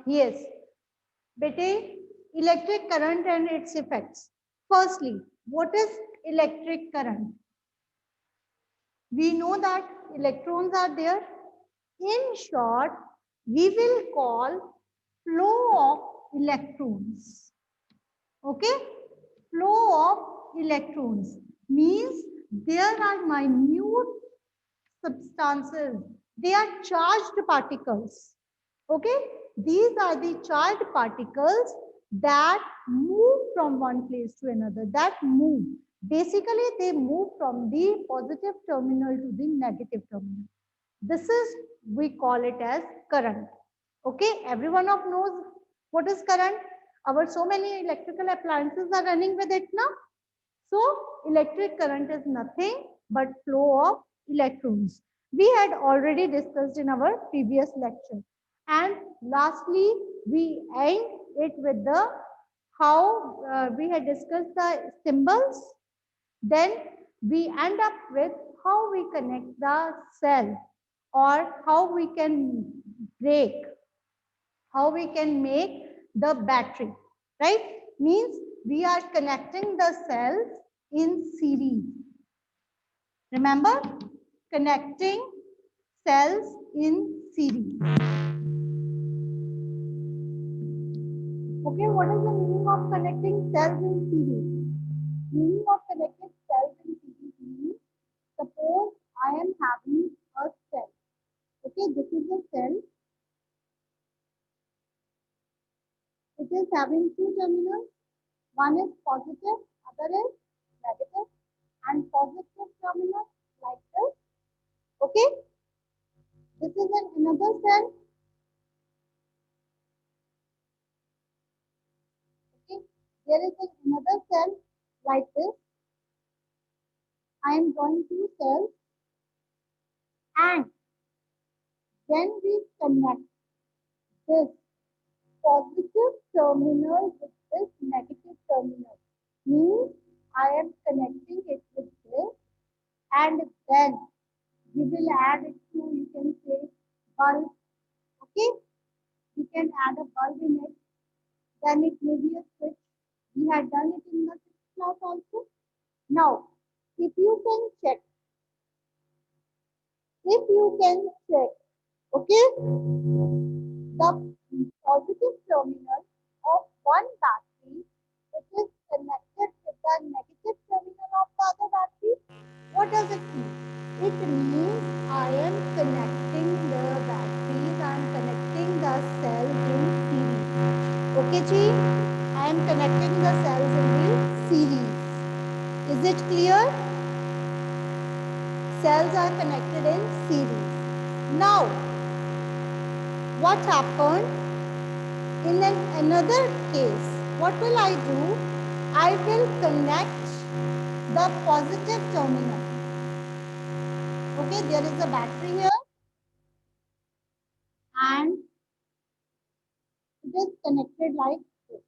Yes, bete, electric current and its effects. Firstly, what is electric current? We know that electrons are there. In short, we will call flow of electrons. Okay? Flow of electrons means there are minute substances. They are charged particles. Okay? These are the charged particles that move from one place to another, that move. Basically, they move from the positive terminal to the negative terminal. This is, we call it as current. Okay, everyone of knows what is current. Our so many electrical appliances are running with it now. So electric current is nothing but flow of electrons. We had already discussed in our previous lecture. And lastly, we end it with the how we had discussed the symbols. Then we end up with how we connect the cell, or how we can break, how we can make the battery, right? Means we are connecting the cells in series. Remember, connecting cells in series. Okay, what is the meaning of connecting cells in series? Meaning of connecting cells in series means, suppose I am having a cell. Okay, this is a cell. It is having two terminals. One is positive, other is negative, and positive terminal like this. Okay, this is another cell. Okay, there is another cell like this. I am drawing two cells, and then we connect this positive terminal with this negative terminal. Means I am connecting it with this, and then we will add it to, you can say, bulb. Okay, we can add a bulb in it. Then it may be a switch. We had done it in the 6th class also. Now, if you can check, okay, the positive terminal of one battery, it is connected with the negative terminal of the other battery. What does it mean? It means I am connecting the batteries, I am connecting the cells in series. Okay, Ji? I am connecting the cells in the series. Is it clear? Cells are connected in series. Now, what happened in another case? What will I do? I will connect the positive terminal. Okay, there is a battery here, and it is connected like this.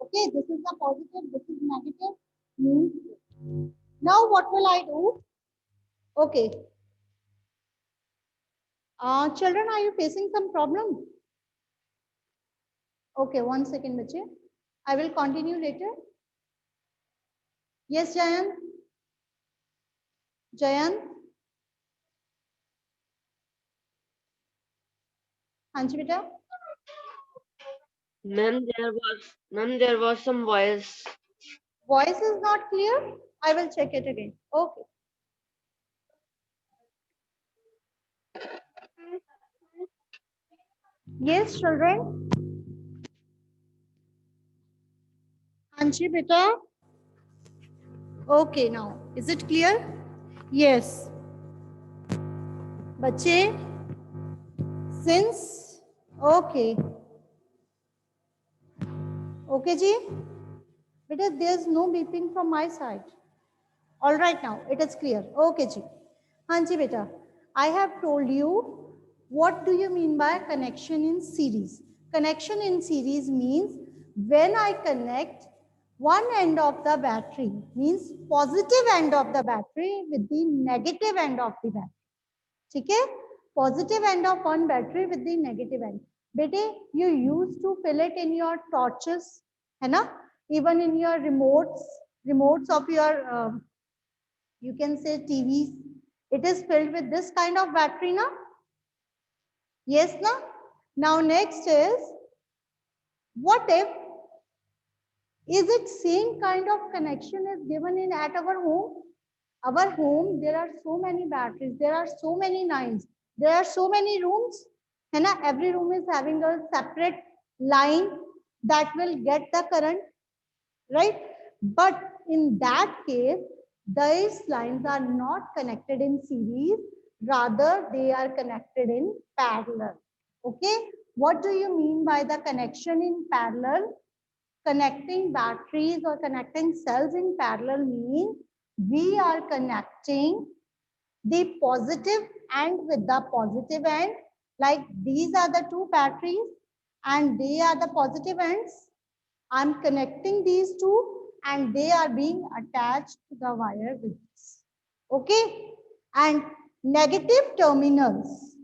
Okay, this is the positive, this is negative, means this. Now what will I do? Okay. Children, are you facing some problem? Okay, 1 second, bache. I will continue later. Yes, Jayan? Jayan? Hanji beta? Ma'am, there was some voice. Voice is not clear? I will check it again. Okay. Yes, children? Hanji beta? Okay, now, is it clear? Yes. Bache, since, okay. Okay, ji? Because there's no beeping from my side. All right, now, it is clear. Okay, ji. Hanji beta, I have told you, what do you mean by connection in series? Connection in series means when I connect one end of the battery, means positive end of the battery with the negative end of the battery. Okay? Positive end of one battery with the negative end. बेटे you used to fill it in your torches, है ना? Even in your remotes of your you can say TVs, it is filled with this kind of battery, na? Yes, na? Now next is, what if is it same kind of connection is given in at our home? Our home, there are so many batteries, there are so many lines, there are so many rooms, है ना? Every room is having a separate line that will get the current, right? But in that case, these lines are not connected in series, rather they are connected in parallel. Okay, what do you mean by the connection in parallel? Connecting batteries or connecting cells in parallel means we are connecting the positive end with the positive end. Like these are the two batteries and they are the positive ends. I'm connecting these two and they are being attached to the wire with this. Okay, and negative terminals,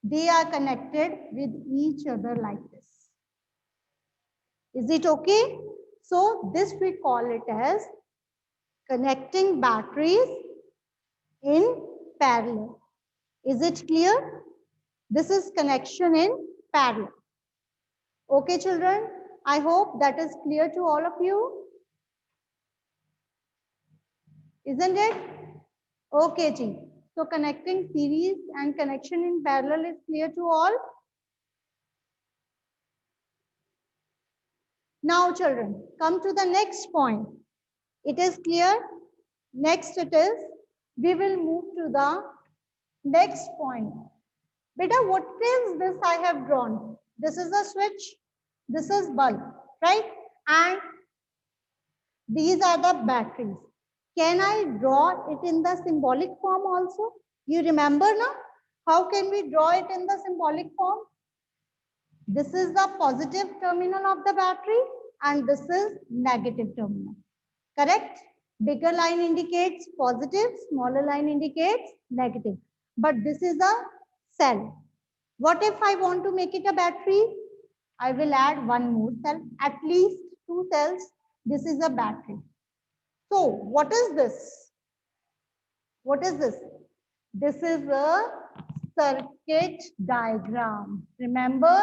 they are connected with each other like this. Is it okay? So this we call it as connecting batteries in parallel. Is it clear? This is connection in parallel. Okay, children, I hope that is clear to all of you. Isn't it? Okay, Ji. So connecting series and connection in parallel is clear to all. Now, children, come to the next point. It is clear. Next it is, we will move to the next point. Beta, what is this I have drawn? This is a switch. This is bulb, right? And these are the batteries. Can I draw it in the symbolic form also? You remember now? How can we draw it in the symbolic form? This is the positive terminal of the battery and this is negative terminal. Correct? Bigger line indicates positive, smaller line indicates negative. But this is a cell. What if I want to make it a battery? I will add one more cell, at least two cells. This is a battery. So what is this? What is this? This is a circuit diagram. Remember,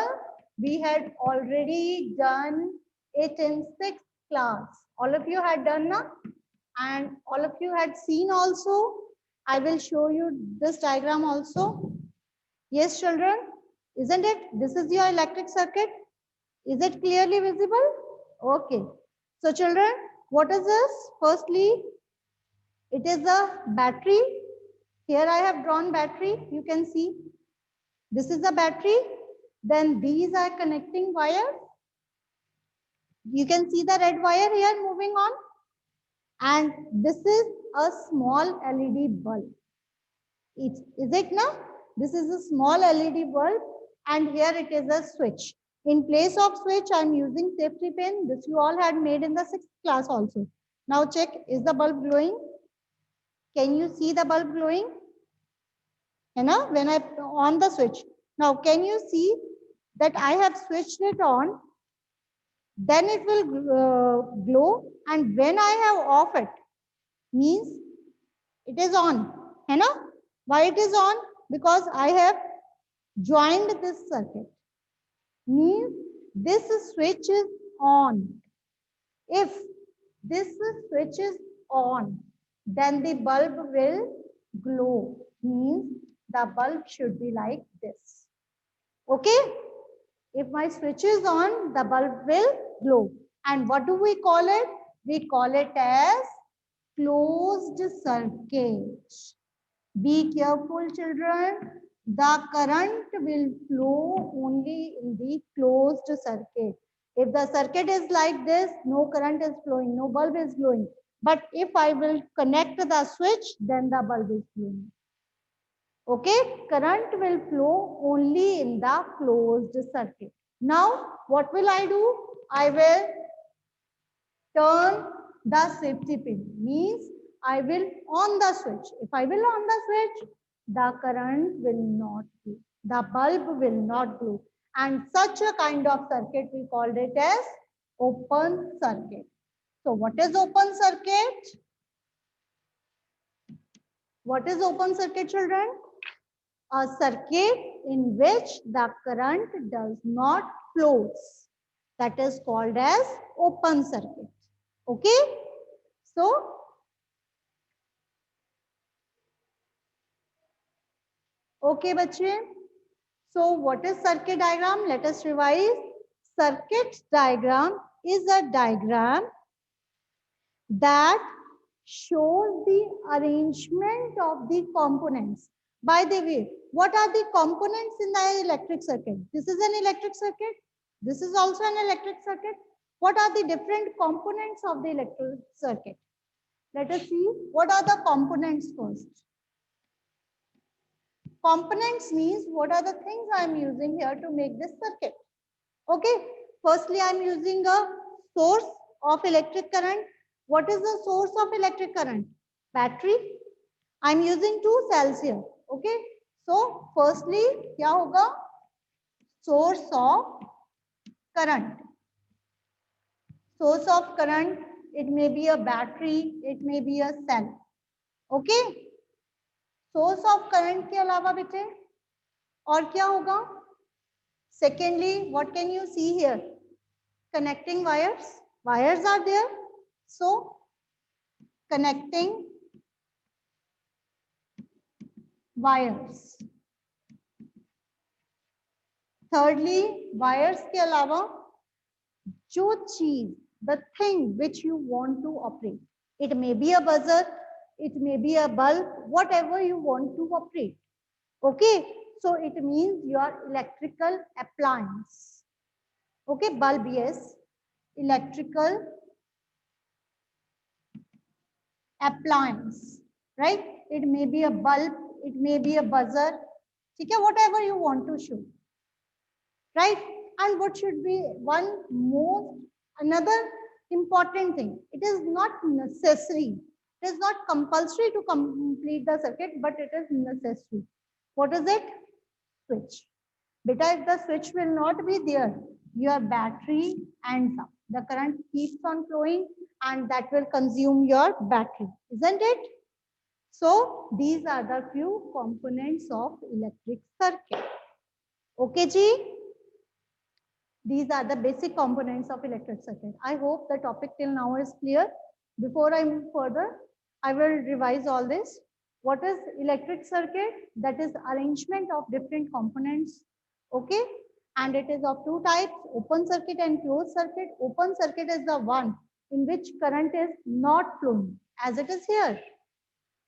we had already done it in 6th class. All of you had done now? And all of you had seen also. I will show you this diagram also. Yes, children, isn't it? This is your electric circuit. Is it clearly visible? Okay. So children, what is this? Firstly, it is a battery. Here I have drawn battery. You can see. This is the battery. Then these are connecting wires. You can see the red wire here moving on. And this is a small LED bulb. Is it now? This is a small LED bulb and here it is a switch. In place of switch, I am using safety pin. This you all had made in the 6th class also. Now check, is the bulb glowing? Can you see the bulb glowing? You know, when I on the switch. Now, can you see that I have switched it on? Then it will glow. And when I have off it, means it is on. You know? Why it is on? Because I have joined this circuit. Means this switch is on. If this switch is on, then the bulb will glow. Means the bulb should be like this. Okay? If my switch is on, the bulb will glow. And what do we call it? We call it as closed circuit. Be careful, children. The current will flow only in the closed circuit. If the circuit is like this, no current is flowing, no bulb is glowing. But if I will connect the switch, then the bulb is glowing. Okay, current will flow only in the closed circuit. Now, what will I do? I will turn the safety pin. Means I will on the switch. If I will on the switch, the current will not glow. The bulb will not glow. and such a kind of circuit we called it as open circuit. So what is open circuit? What is open circuit, children? A circuit in which the current does not flows. That is called as open circuit. Okay? So, okay, bache. So, what is circuit diagram? Let us revise. Circuit diagram is a diagram that shows the arrangement of the components. By the way, what are the components in the electric circuit? This is an electric circuit. This is also an electric circuit. What are the different components of the electric circuit? Let us see what are the components first. Components means what are the things I am using here to make this circuit. Okay, firstly I am using a source of electric current. What is the source of electric current? Battery. I am using 2 cells here. Okay, so firstly क्या होगा? Source of current. Source of current, it may be a battery, it may be a cell. Okay, source of current के अलावा बेटे और क्या होगा? Secondly, what can you see here? Connecting wires. Wires are there. So, connecting wires. Thirdly, wires के अलावा जो चीज, the thing which you want to operate. It may be a buzzer, it may be a bulb, whatever you want to operate. Okay, so it means your electrical appliance. Okay, bulb, yes. Electrical appliance, right? It may be a bulb, it may be a buzzer. Okay, whatever you want to show, right? And what should be another important thing? It is not necessary. It is not compulsory to complete the circuit, but it is necessary. What is it? Switch. Beta, if the switch will not be there, your battery ends up. The current keeps on flowing and that will consume your battery, isn't it? So these are the few components of electric circuit. Okay, Ji? These are the basic components of electric circuit. I hope the topic till now is clear. Before I move further, I will revise all this. What is electric circuit? That is arrangement of different components. Okay, and it is of 2 types, open circuit and closed circuit. Open circuit is the one in which current is not flowing, as it is here.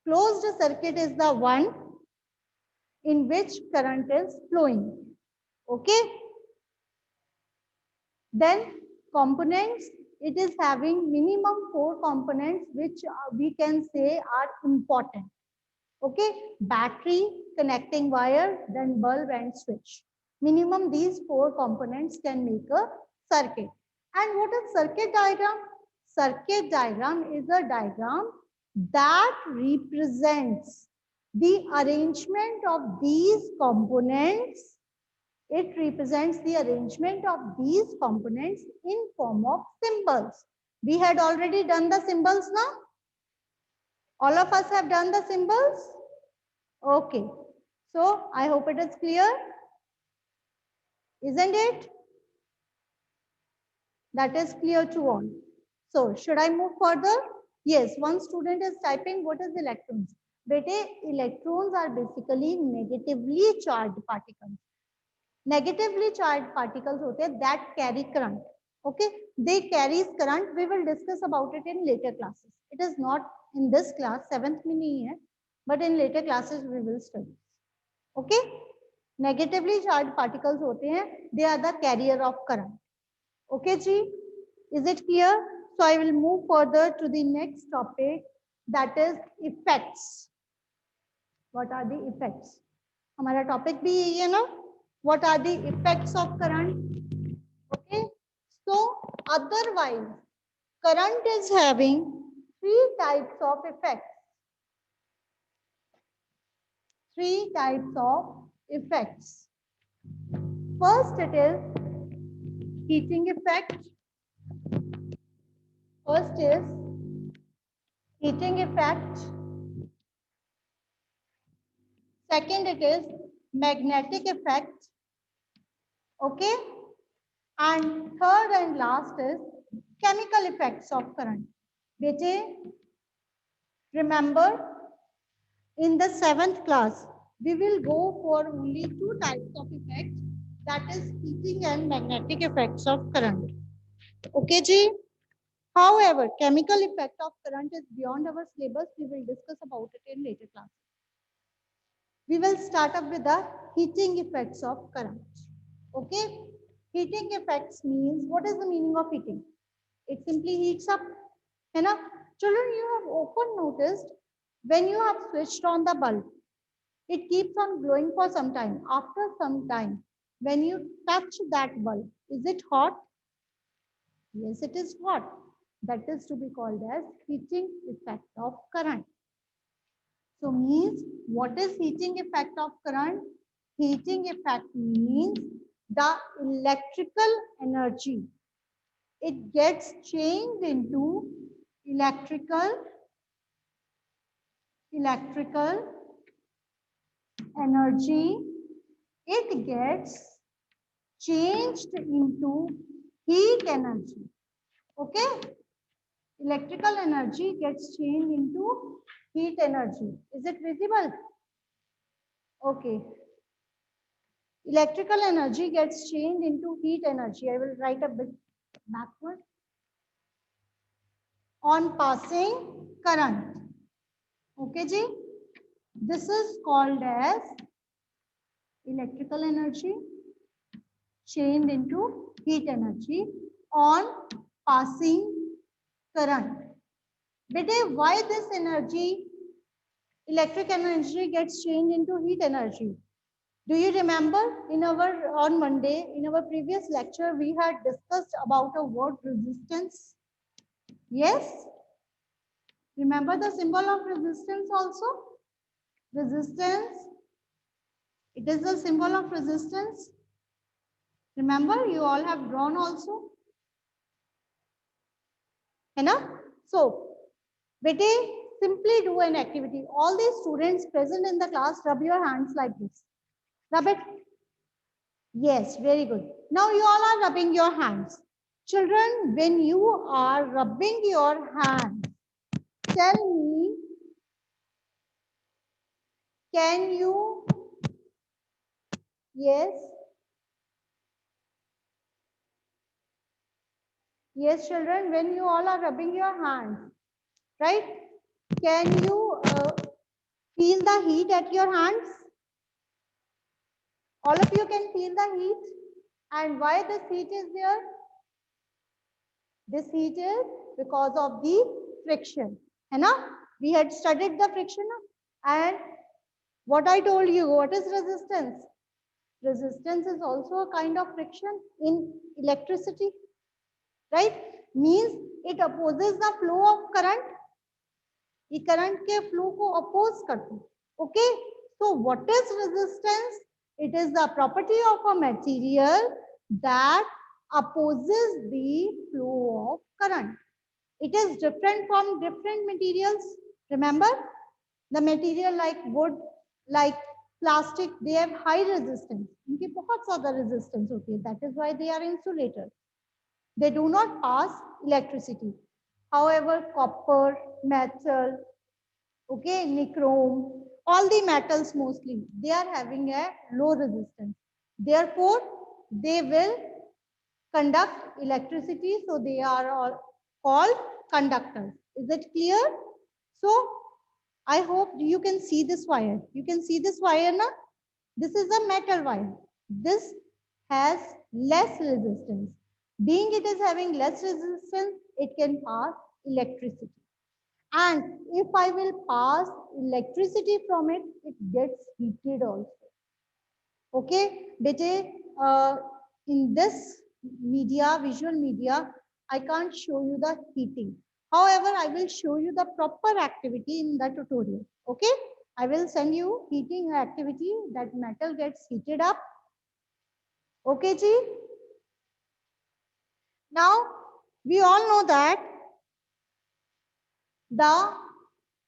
Closed circuit is the one in which current is flowing. Okay. Then components, it is having minimum 4 components which we can say are important. Okay, battery, connecting wire, then bulb and switch. Minimum these 4 components can make a circuit. And what is circuit diagram? Circuit diagram is a diagram that represents the arrangement of these components. It represents the arrangement of these components in form of symbols. We had already done the symbols now. All of us have done the symbols. Okay. So I hope it is clear. Isn't it? That is clear to all. So should I move further? Yes, one student is typing what is electrons. Bete, electrons are basically negatively charged particles. Negatively charged particles hote that carry current. Okay, they carries current. We will discuss about it in later classes. It is not in this class, 7th mein nahi hai, but in later classes we will study. Okay, negatively charged particles hote hain, they are the carrier of current. Okay ji, is it clear? So I will move further to the next topic, that is effects. What are the effects? हमारा topic भी यही है ना? What are the effects of current? Okay, so otherwise current is having 3 types of effects. 3 types of effects. First, it is heating effect. First is heating effect. Second, it is magnetic effect. Okay. And third and last is chemical effects of current. Bete, remember, in the 7th class, we will go for only 2 types of effects, that is heating and magnetic effects of current. Okay, Ji? However, chemical effect of current is beyond our syllabus. We will discuss about it in later class. We will start up with the heating effects of current. Okay? Heating effects means, what is the meaning of heating? It simply heats up. Children, you have often noticed when you have switched on the bulb, it keeps on glowing for some time. After some time, when you touch that bulb, is it hot? Yes, it is hot. That is to be called as heating effect of current. So means, what is heating effect of current? Heating effect means the electrical energy. It gets changed into electrical energy. It gets changed into heat energy. Okay? Electrical energy gets changed into heat energy. Is it visible? Okay. Electrical energy gets changed into heat energy. I will write a bit backward. On passing current. Okay, Ji? This is called as electrical energy changed into heat energy on passing current. Bete, why this energy, electric energy, gets changed into heat energy? Do you remember on Monday, in our previous lecture, we had discussed about a word resistance? Yes? Remember the symbol of resistance also? Resistance. It is the symbol of resistance. Remember, you all have drawn also. So, bete, simply do an activity. All these students present in the class, rub your hands like this. Rub it. Yes, very good. Now you all are rubbing your hands. Children, when you are rubbing your hands, tell me, can you, yes, yes, children, when you all are rubbing your hands, right? Can you feel the heat at your hands? All of you can feel the heat. And why this heat is there? This heat is because of the friction. We had studied the friction. And what I told you, what is resistance? Resistance is also a kind of friction in electricity. Right? Means it opposes the flow of current. ये current के flow को oppose करती. Okay? So what is resistance? It is the property of a material that opposes the flow of current. It is different from different materials. Remember, the material like wood, like plastic, they have high resistance. इनकी बहुत ज़्यादा resistance होती है. That is why they are insulators. They do not pass electricity. However, copper, metal, okay, nichrome, all the metals mostly, they are having a low resistance. Therefore, they will conduct electricity, so they are all called conductors. Is it clear? So, I hope you can see this wire. You can see this wire, na? This is a metal wire. This has less resistance. Being it is having less resistance, it can pass electricity. And if I will pass electricity from it, it gets heated also. Okay, bete, in this media, visual media, I can't show you the heating. However, I will show you the proper activity in the tutorial. Okay, I will send you heating activity, that metal gets heated up. Okay ji. Now we all know that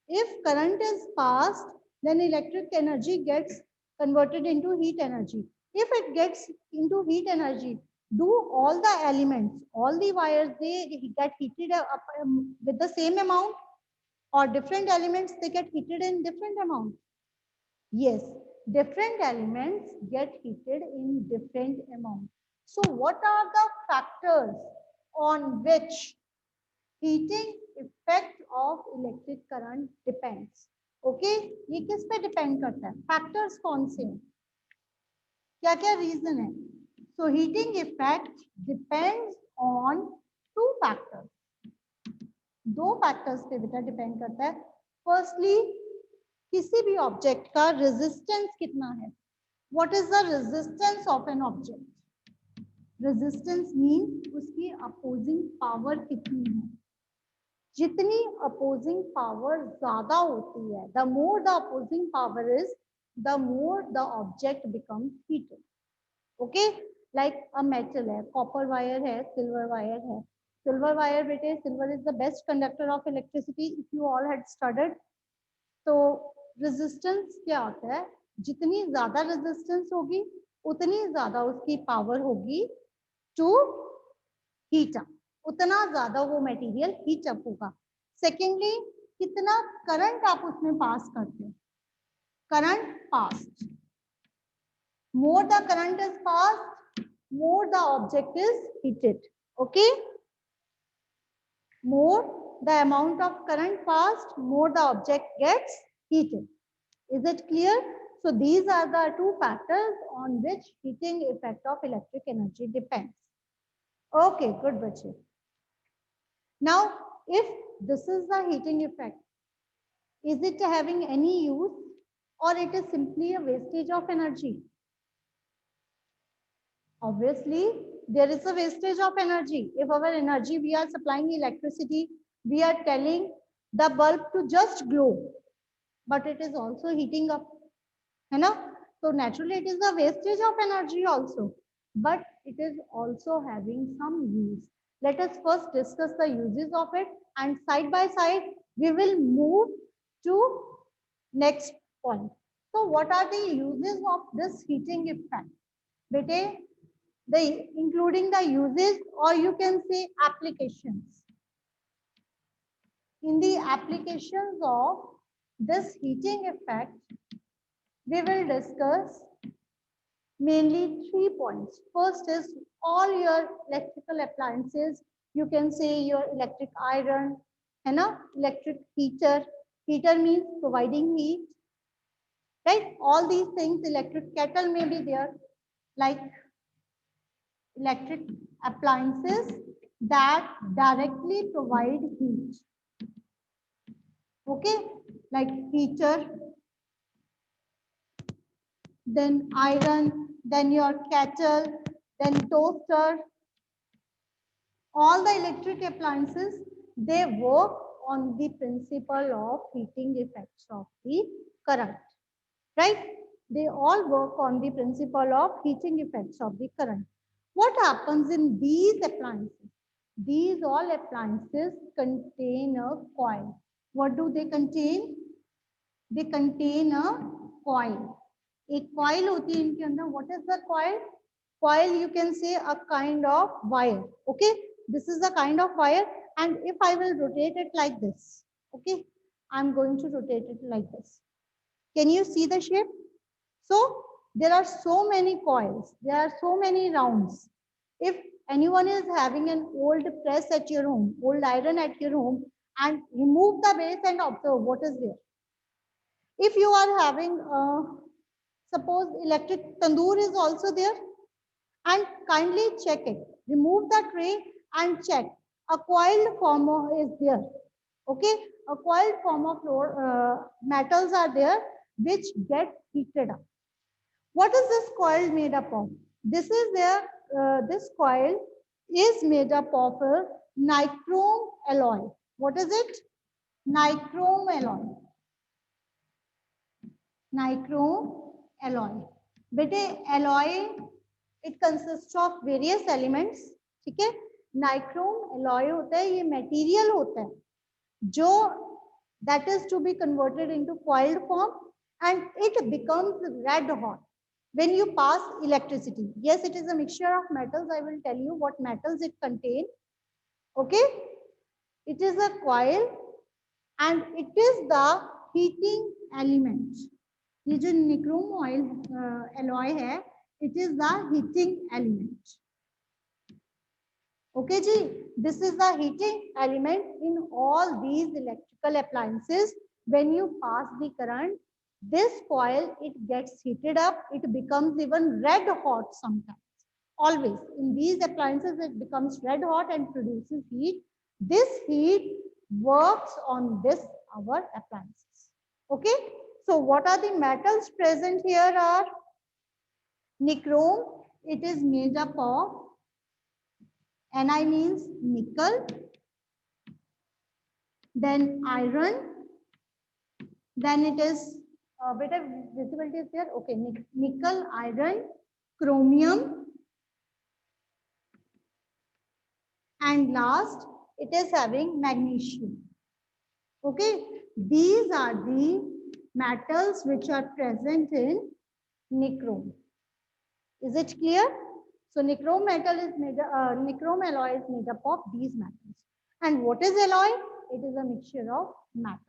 if current is passed, then electric energy gets converted into heat energy. If it gets into heat energy, do all the elements, all the wires, they get heated up with the same amount, or different elements, they get heated in different amount? Yes, different elements get heated in different amount. So what are the factors on which heating effect of electric current depends? Okay, ये किस पे depend करता है? Factors कौन से हैं? क्या क्या रीजन है? So heating effect depends on two factors. दो फैक्टर्स पे बेटा डिपेंड करता है. फर्स्टली, किसी भी ऑब्जेक्ट का रेजिस्टेंस कितना है. What is the resistance of an object? Resistance mean उसकी अपोजिंग पावर कितनी है. जितनी अपोजिंग पावर ज्यादा होती है, the more the opposing power is, the more the object becomes heated. Okay, like a metal है, कॉपर वायर है, silver wire है. सिल्वर वायर बेटे, silver is the best conductor of electricity, if you all had studied. तो resistance क्या होता है? जितनी ज्यादा रेजिस्टेंस होगी, उतनी ज्यादा उसकी पावर होगी टू हीट अप, उतना ज्यादा वो मटेरियल हीट अप होगा. सेकेंडली, कितना करंट आप उसमें पास करते हो. Current passed, more the current is passed, more the object is heated. Okay, more the amount of current passed, more the object gets heated. Is it clear? So these are the two factors on which heating effect of electric energy depends. Okay, good bache. Now if this is the heating effect, is it having any use, or it is simply a wastage of energy? Obviously, there is a wastage of energy. If our energy, we are supplying electricity, we are telling the bulb to just glow, but it is also heating up, है ना? So naturally, it is a wastage of energy also, but it is also having some use. Let us first discuss the uses of it, and side by side, we will move to next point. So what are the uses of this heating effect? Bete, including the uses, or you can say applications. In the applications of this heating effect, we will discuss mainly 3 points. First is all your electrical appliances. You can say your electric iron, है ना? Electric heater. Heater means providing heat, right? All these things. Electric kettle may be there, like electric appliances that directly provide heat. Okay, like heater, then iron, then your kettle, then toaster. All the electric appliances, they work on the principle of heating effects of the current, right? They all work on the principle of heating effects of the current. What happens in these appliances? These all appliances contain a coil. What do they contain? They contain a coil. एक coil होती है इनके अंदर. What is the coil? Coil, you can say a kind of wire. Okay, this is a kind of wire, and if I will rotate it like this, okay, I'm going to rotate it like this. Can you see the shape? So there are so many coils, there are so many rounds. If anyone is having an old press at your home, old iron at your home, and remove the base and observe what is there. If you are having, suppose electric tandoor is also there, and kindly check it. Remove the tray and check. A coiled form is there. Okay, a coiled form of metals are there which get heated up. What is this coil made up of? This is there. This coil is made up of a nichrome alloy. What is it? Nichrome alloy. Nichrome alloy. Bete, alloy It consists of various elements. ठीक है, nichrome alloy होता है, ये material होता है जो that is to be converted into coiled form and it becomes red hot when you pass electricity. Yes, it is a mixture of metals. I will tell you what metals it contains. Okay, it is a coil and it is the heating element. ये जो nichrome oil alloy है, it is the heating element. Okay ji, this is the heating element in all these electrical appliances. When you pass the current, this coil, it gets heated up, it becomes even red hot sometimes. Always in these appliances it becomes red hot and produces heat. This heat works on this our appliances. Okay, so what are the metals present here are nichrome. It is made up of Ni means nickel, then iron, then it is better visibility is there. Okay, nickel, iron, chromium, and last it is having magnesium. Okay, these are the metals which are present in nichrome. Is it clear? So nichrome metal is made, nichrome alloy is made up of these metals. And what is alloy? It is a mixture of metals.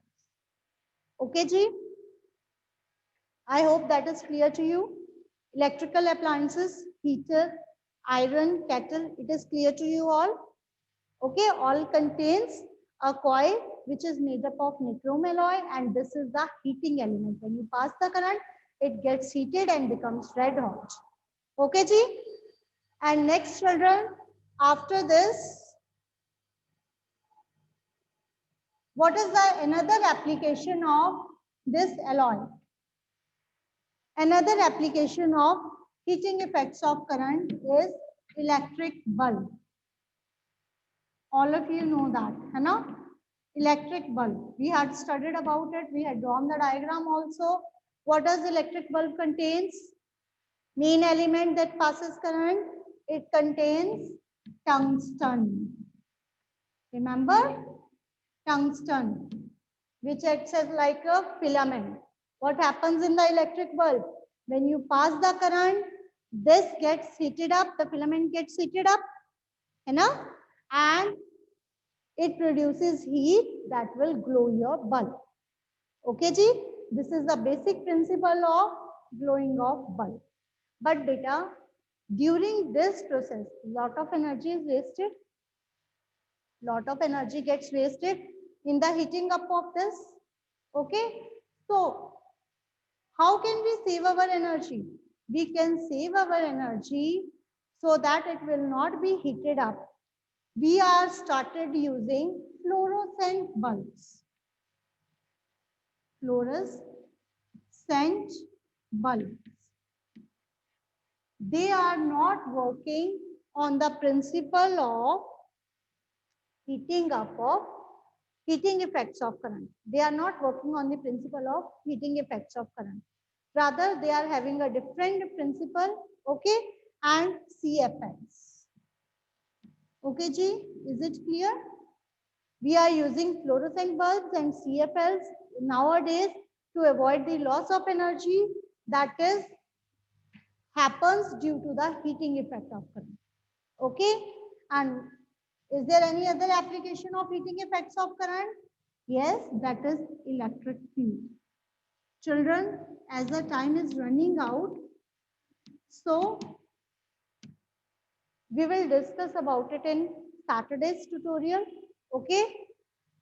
Okay, ji? I hope that is clear to you. Electrical appliances, heater, iron, kettle, it is clear to you all. Okay, all contains a coil which is made up of nichrome alloy and this is the heating element. When you pass the current, it gets heated and becomes red hot. Okay, ji? And next children, after this, what is the another application of this alloy? Another application of heating effects of current is electric bulb. All of you know that, है ना? Electric bulb. We had studied about it. We had drawn the diagram also. What does electric bulb contains? Main element that passes current. It contains tungsten. Remember? Tungsten, which acts as like a filament. What happens in the electric bulb? When you pass the current, this gets heated up, the filament gets heated up, you know, and it produces heat that will glow your bulb. Okay, ji? This is the basic principle of glowing of bulb. But beta, during this process, lot of energy is wasted. Lot of energy gets wasted in the heating up of this. Okay, so how can we save our energy? We can save our energy so that it will not be heated up. We are started using fluorescent bulbs. Fluorescent bulbs. They are not working on the principle of heating up of heating effects of current. They are not working on the principle of heating effects of current. Rather, they are having a different principle, okay, and CFLs. Okay, Ji, is it clear? We are using fluorescent bulbs and CFLs nowadays to avoid the loss of energy that is happens due to the heating effect of current. Okay, and is there any other application of heating effects of current? Yes, that is electric fuse. Children, as the time is running out, so we will discuss about it in Saturday's tutorial, okay?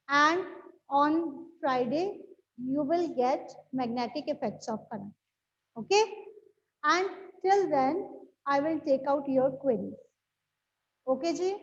And on Friday, you will get magnetic effects of current, okay? And till then, I will take out your queries. Okay, Ji?